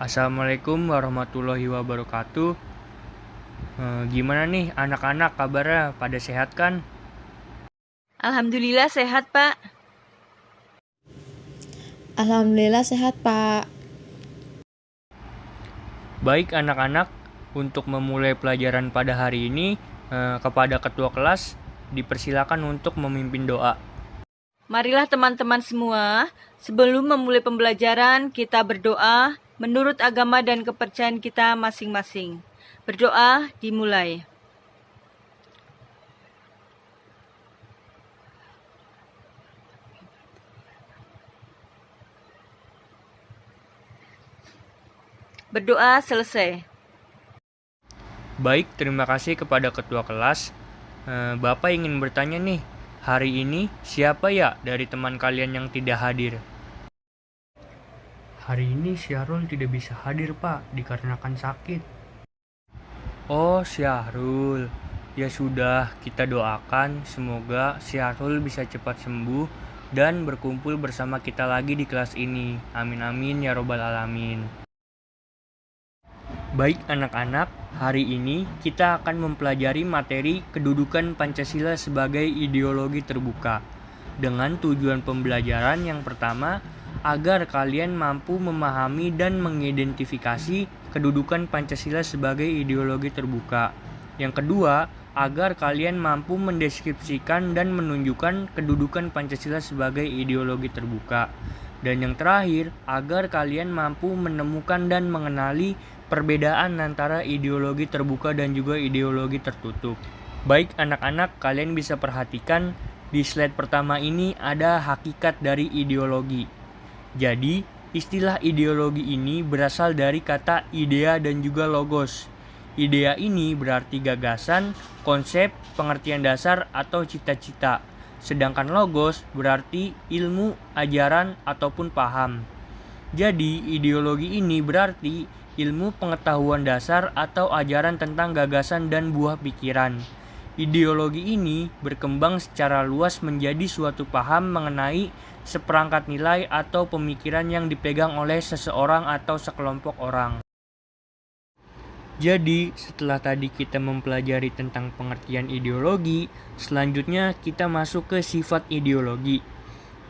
Assalamualaikum warahmatullahi wabarakatuh. Gimana nih anak-anak kabarnya pada sehat kan? Alhamdulillah sehat, Pak. Alhamdulillah sehat, Pak. Baik anak-anak, untuk memulai pelajaran pada hari ini, kepada ketua kelas dipersilakan untuk memimpin doa. Marilah teman-teman semua, sebelum memulai pembelajaran, kita berdoa menurut agama dan kepercayaan kita masing-masing. Berdoa dimulai. Berdoa selesai. Baik, terima kasih kepada ketua kelas. Bapak ingin bertanya nih, hari ini siapa ya dari teman kalian yang tidak hadir? Hari ini Syahrul tidak bisa hadir, Pak, dikarenakan sakit. Oh, Syahrul. Ya sudah, kita doakan semoga Syahrul bisa cepat sembuh dan berkumpul bersama kita lagi di kelas ini. Amin amin ya robbal alamin. Baik anak-anak, hari ini kita akan mempelajari materi kedudukan Pancasila sebagai ideologi terbuka. Dengan tujuan pembelajaran yang pertama, agar kalian mampu memahami dan mengidentifikasi kedudukan Pancasila sebagai ideologi terbuka. Yang kedua, agar kalian mampu mendeskripsikan dan menunjukkan kedudukan Pancasila sebagai ideologi terbuka. Dan yang terakhir, agar kalian mampu menemukan dan mengenali perbedaan antara ideologi terbuka dan juga ideologi tertutup. Baik anak-anak, kalian bisa perhatikan di slide pertama ini ada hakikat dari ideologi. Jadi, istilah ideologi ini berasal dari kata idea dan juga logos. Idea ini berarti gagasan, konsep, pengertian dasar, atau cita-cita. Sedangkan logos berarti ilmu, ajaran, ataupun paham. Jadi, ideologi ini berarti ilmu pengetahuan dasar atau ajaran tentang gagasan dan buah pikiran. Ideologi ini berkembang secara luas menjadi suatu paham mengenai seperangkat nilai atau pemikiran yang dipegang oleh seseorang atau sekelompok orang. Jadi, setelah tadi kita mempelajari tentang pengertian ideologi, selanjutnya kita masuk ke sifat ideologi.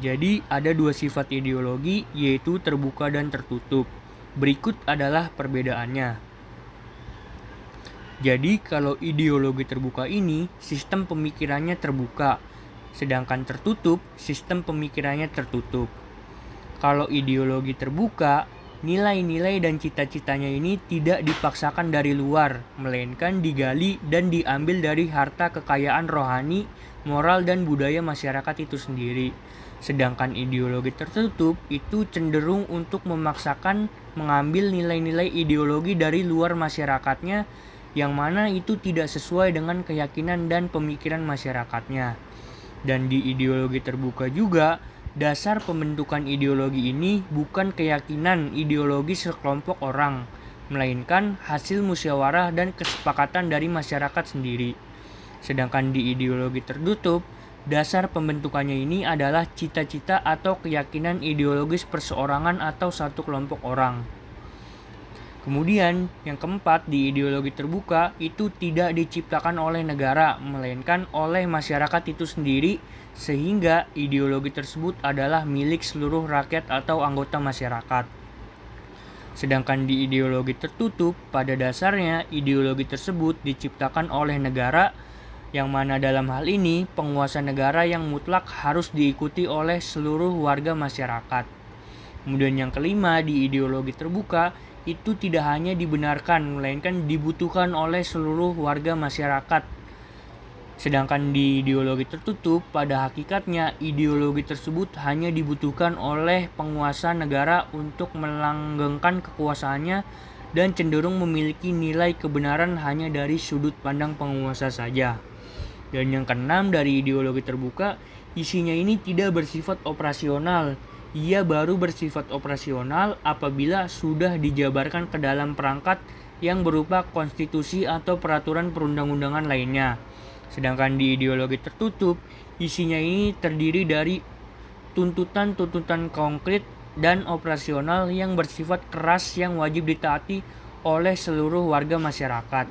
Jadi, ada dua sifat ideologi, yaitu terbuka dan tertutup. Berikut adalah perbedaannya. Jadi, kalau ideologi terbuka ini, sistem pemikirannya terbuka, sedangkan tertutup, sistem pemikirannya tertutup. Kalau ideologi terbuka, nilai-nilai dan cita-citanya ini tidak dipaksakan dari luar, melainkan digali dan diambil dari harta kekayaan rohani, moral, dan budaya masyarakat itu sendiri. Sedangkan ideologi tertutup itu cenderung untuk memaksakan mengambil nilai-nilai ideologi dari luar masyarakatnya, yang mana itu tidak sesuai dengan keyakinan dan pemikiran masyarakatnya. Dan di ideologi terbuka juga, dasar pembentukan ideologi ini bukan keyakinan ideologi sekelompok orang, melainkan hasil musyawarah dan kesepakatan dari masyarakat sendiri. Sedangkan di ideologi tertutup, dasar pembentukannya ini adalah cita-cita atau keyakinan ideologis perseorangan atau satu kelompok orang. Kemudian, yang keempat, di ideologi terbuka itu tidak diciptakan oleh negara, melainkan oleh masyarakat itu sendiri, sehingga ideologi tersebut adalah milik seluruh rakyat atau anggota masyarakat. Sedangkan di ideologi tertutup, pada dasarnya ideologi tersebut diciptakan oleh negara, yang mana dalam hal ini penguasa negara yang mutlak harus diikuti oleh seluruh warga masyarakat. Kemudian yang kelima, di ideologi terbuka itu tidak hanya dibenarkan, melainkan dibutuhkan oleh seluruh warga masyarakat. Sedangkan di ideologi tertutup, pada hakikatnya ideologi tersebut hanya dibutuhkan oleh penguasa negara untuk melanggengkan kekuasaannya dan cenderung memiliki nilai kebenaran hanya dari sudut pandang penguasa saja. Dan yang keenam, dari ideologi terbuka, isinya ini tidak bersifat operasional. Ia baru bersifat operasional apabila sudah dijabarkan ke dalam perangkat yang berupa konstitusi atau peraturan perundang-undangan lainnya. Sedangkan di ideologi tertutup, isinya ini terdiri dari tuntutan-tuntutan konkret dan operasional yang bersifat keras yang wajib ditaati oleh seluruh warga masyarakat.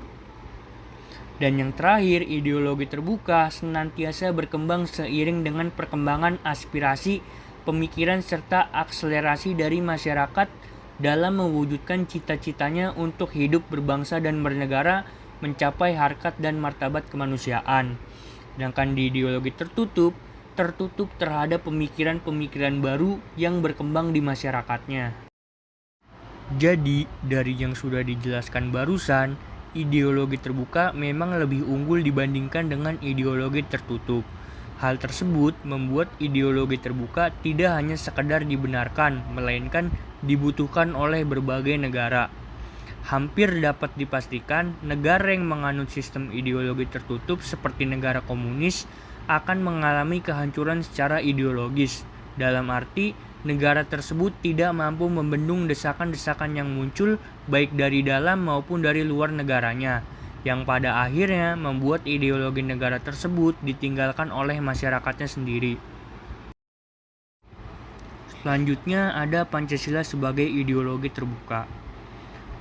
Dan yang terakhir, ideologi terbuka senantiasa berkembang seiring dengan perkembangan aspirasi, pemikiran, serta akselerasi dari masyarakat dalam mewujudkan cita-citanya untuk hidup berbangsa dan bernegara, mencapai harkat dan martabat kemanusiaan. Sedangkan di ideologi tertutup terhadap pemikiran-pemikiran baru yang berkembang di masyarakatnya. Jadi, dari yang sudah dijelaskan barusan, ideologi terbuka memang lebih unggul dibandingkan dengan ideologi tertutup. Hal tersebut membuat ideologi terbuka tidak hanya sekedar dibenarkan, melainkan dibutuhkan oleh berbagai negara. Hampir dapat dipastikan, negara yang menganut sistem ideologi tertutup seperti negara komunis akan mengalami kehancuran secara ideologis. Dalam arti, negara tersebut tidak mampu membendung desakan-desakan yang muncul baik dari dalam maupun dari luar negaranya, yang pada akhirnya membuat ideologi negara tersebut ditinggalkan oleh masyarakatnya sendiri. Selanjutnya ada Pancasila sebagai ideologi terbuka.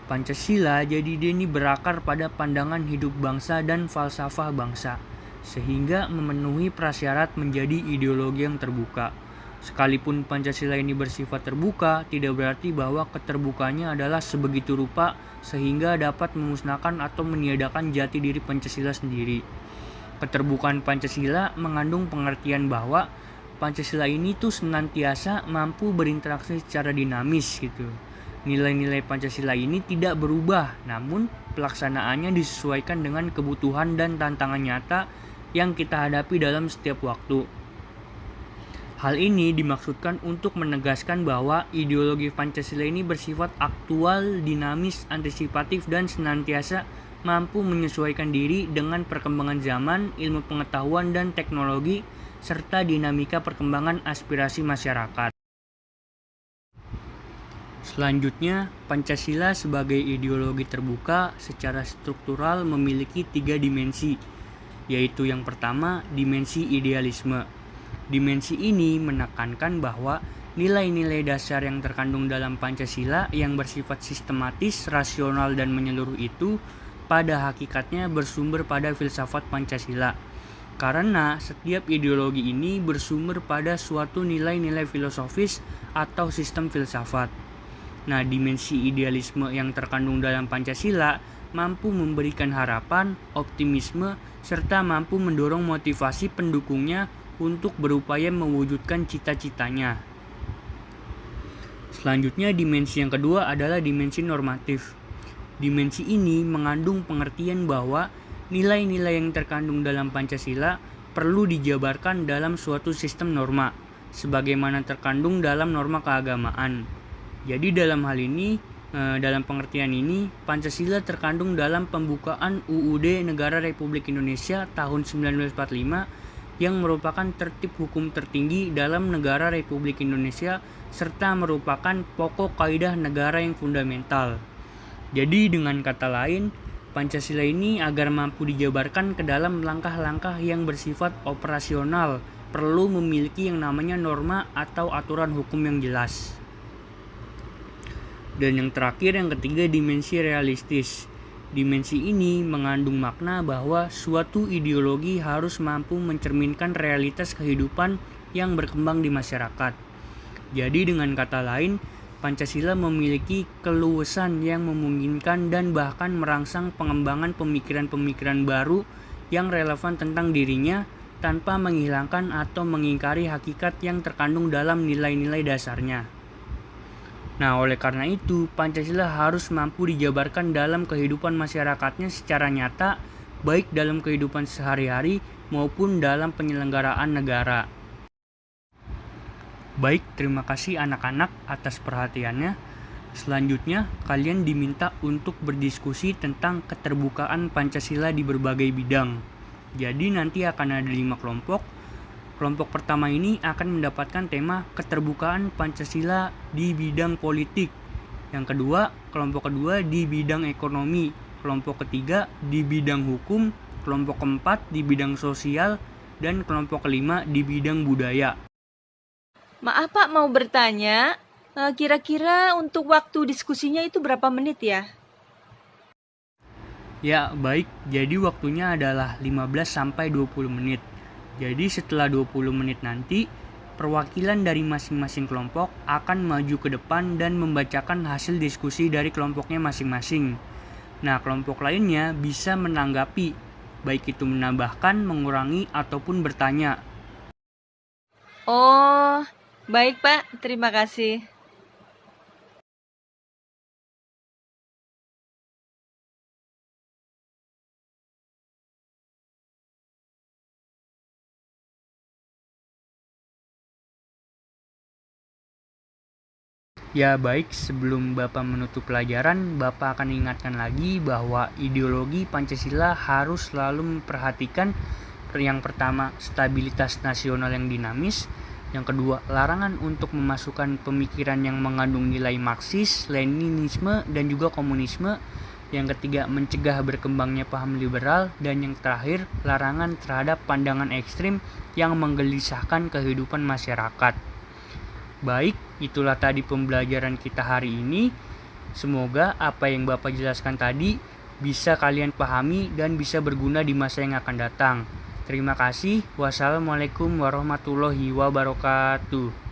Pancasila jadi ini berakar pada pandangan hidup bangsa dan falsafah bangsa, sehingga memenuhi prasyarat menjadi ideologi yang terbuka. Sekalipun Pancasila ini bersifat terbuka, tidak berarti bahwa keterbukaannya adalah sebegitu rupa sehingga dapat memusnahkan atau meniadakan jati diri Pancasila sendiri. Keterbukaan Pancasila mengandung pengertian bahwa Pancasila ini tuh senantiasa mampu berinteraksi secara dinamis gitu. Nilai-nilai Pancasila ini tidak berubah, namun pelaksanaannya disesuaikan dengan kebutuhan dan tantangan nyata yang kita hadapi dalam setiap waktu. Hal ini dimaksudkan untuk menegaskan bahwa ideologi Pancasila ini bersifat aktual, dinamis, antisipatif, dan senantiasa mampu menyesuaikan diri dengan perkembangan zaman, ilmu pengetahuan, dan teknologi, serta dinamika perkembangan aspirasi masyarakat. Selanjutnya, Pancasila sebagai ideologi terbuka secara struktural memiliki 3 dimensi, yaitu yang pertama, dimensi idealisme. Dimensi ini menekankan bahwa nilai-nilai dasar yang terkandung dalam Pancasila yang bersifat sistematis, rasional, dan menyeluruh itu pada hakikatnya bersumber pada filsafat Pancasila. Karena setiap ideologi ini bersumber pada suatu nilai-nilai filosofis atau sistem filsafat. Nah, dimensi idealisme yang terkandung dalam Pancasila mampu memberikan harapan, optimisme, serta mampu mendorong motivasi pendukungnya untuk berupaya mewujudkan cita-citanya. Selanjutnya, dimensi yang kedua adalah dimensi normatif. Dimensi ini mengandung pengertian bahwa nilai-nilai yang terkandung dalam Pancasila perlu dijabarkan dalam suatu sistem norma, sebagaimana terkandung dalam norma keagamaan. Jadi dalam hal ini, dalam pengertian ini, Pancasila terkandung dalam pembukaan UUD Negara Republik Indonesia tahun 1945 yang merupakan tertib hukum tertinggi dalam negara Republik Indonesia serta merupakan pokok kaidah negara yang fundamental. Jadi dengan kata lain, Pancasila ini agar mampu dijabarkan ke dalam langkah-langkah yang bersifat operasional perlu memiliki yang namanya norma atau aturan hukum yang jelas. Dan yang terakhir, yang ketiga, dimensi realistis. Dimensi ini mengandung makna bahwa suatu ideologi harus mampu mencerminkan realitas kehidupan yang berkembang di masyarakat. Jadi dengan kata lain, Pancasila memiliki keluasan yang memungkinkan dan bahkan merangsang pengembangan pemikiran-pemikiran baru yang relevan tentang dirinya tanpa menghilangkan atau mengingkari hakikat yang terkandung dalam nilai-nilai dasarnya. Nah, oleh karena itu, Pancasila harus mampu dijabarkan dalam kehidupan masyarakatnya secara nyata, baik dalam kehidupan sehari-hari maupun dalam penyelenggaraan negara. Baik, terima kasih anak-anak atas perhatiannya. Selanjutnya, kalian diminta untuk berdiskusi tentang keterbukaan Pancasila di berbagai bidang. Jadi nanti akan ada 5 kelompok. Kelompok pertama ini akan mendapatkan tema keterbukaan Pancasila di bidang politik. Yang kedua, kelompok kedua di bidang ekonomi. Kelompok ketiga di bidang hukum. Kelompok keempat di bidang sosial. Dan kelompok kelima di bidang budaya. Maaf Pak, mau bertanya. Kira-kira untuk waktu diskusinya itu berapa menit ya? Ya, baik. Jadi waktunya adalah 15-20 menit. Jadi setelah 20 menit nanti, perwakilan dari masing-masing kelompok akan maju ke depan dan membacakan hasil diskusi dari kelompoknya masing-masing. Nah, kelompok lainnya bisa menanggapi, baik itu menambahkan, mengurangi, ataupun bertanya. Oh, baik Pak, terima kasih. Ya baik, sebelum Bapak menutup pelajaran, Bapak akan ingatkan lagi bahwa ideologi Pancasila harus selalu memperhatikan yang pertama, stabilitas nasional yang dinamis. Yang kedua, larangan untuk memasukkan pemikiran yang mengandung nilai Marxis, Leninisme, dan juga komunisme. Yang ketiga, mencegah berkembangnya paham liberal. Dan yang terakhir, larangan terhadap pandangan ekstrim yang menggelisahkan kehidupan masyarakat. Baik, itulah tadi pembelajaran kita hari ini. Semoga apa yang Bapak jelaskan tadi bisa kalian pahami dan bisa berguna di masa yang akan datang. Terima kasih. Wassalamualaikum warahmatullahi wabarakatuh.